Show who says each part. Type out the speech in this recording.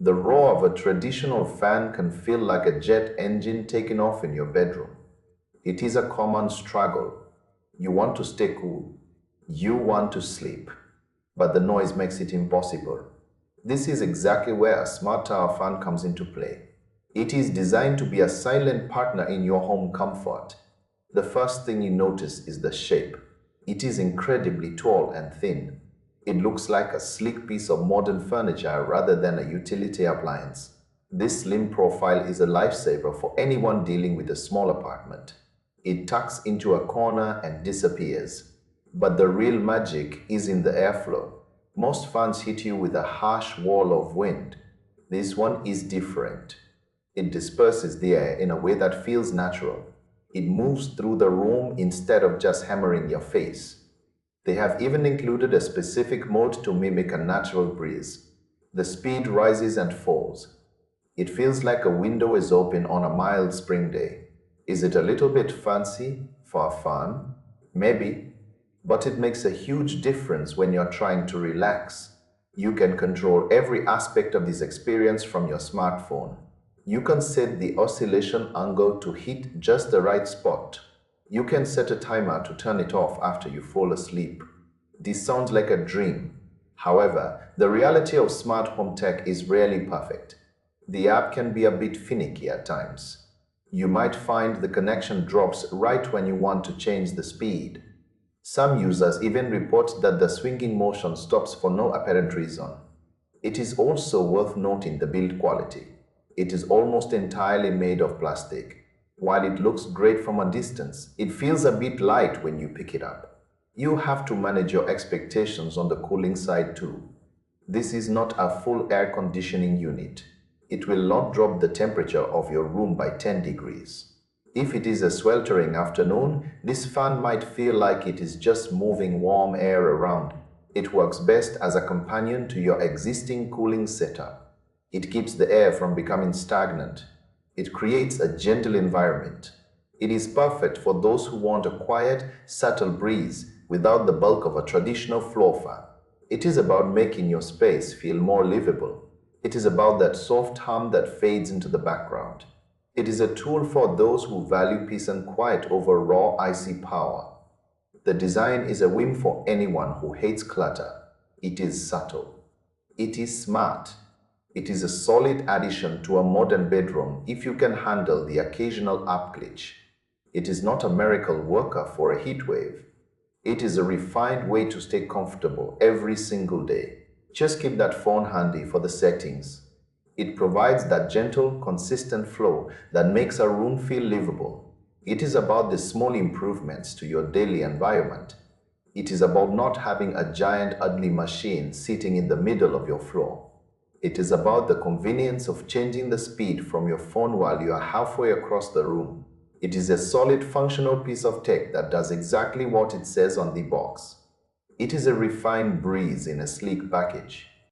Speaker 1: The roar of a traditional fan can feel like a jet engine taking off in your bedroom. It is a common struggle. You want to stay cool. You want to sleep. But the noise makes it impossible. This is exactly where a smart tower fan comes into play. It is designed to be a silent partner in your home comfort. The first thing you notice is the shape. It is incredibly tall and thin. It looks like a sleek piece of modern furniture rather than a utility appliance. This slim profile is a lifesaver for anyone dealing with a small apartment. It tucks into a corner and disappears. But the real magic is in the airflow. Most fans hit you with a harsh wall of wind. This one is different. It disperses the air in a way that feels natural. It moves through the room instead of just hammering your face. They have even included a specific mode to mimic a natural breeze. The speed rises and falls. It feels like a window is open on a mild spring day. Is it a little bit fancy for fun? Maybe, but it makes a huge difference when you're trying to relax. You can control every aspect of this experience from your smartphone. You can set the oscillation angle to hit just the right spot. You can set a timer to turn it off after you fall asleep. This sounds like a dream. However, the reality of smart home tech is rarely perfect. The app can be a bit finicky at times. You might find the connection drops right when you want to change the speed. Some users even report that the swinging motion stops for no apparent reason. It is also worth noting the build quality. It is almost entirely made of plastic. While it looks great from a distance, it feels a bit light when you pick it up. You have to manage your expectations on the cooling side too. This is not a full air conditioning unit. It will not drop the temperature of your room by 10 degrees. If it is a sweltering afternoon, this fan might feel like it is just moving warm air around. It works best as a companion to your existing cooling setup. It keeps the air from becoming stagnant. It creates a gentle environment. It is perfect for those who want a quiet, subtle breeze without the bulk of a traditional floor fan. It is about making your space feel more livable. It is about that soft hum that fades into the background. It is a tool for those who value peace and quiet over raw, icy power. The design is a win for anyone who hates clutter. It is subtle. It is smart. It is a solid addition to a modern bedroom if you can handle the occasional app glitch. It is not a miracle worker for a heat wave. It is a refined way to stay comfortable every single day. Just keep that phone handy for the settings. It provides that gentle, consistent flow that makes a room feel livable. It is about the small improvements to your daily environment. It is about not having a giant, ugly machine sitting in the middle of your floor. It is about the convenience of changing the speed from your phone while you are halfway across the room. It is a solid, functional piece of tech that does exactly what it says on the box. It is a refined breeze in a sleek package.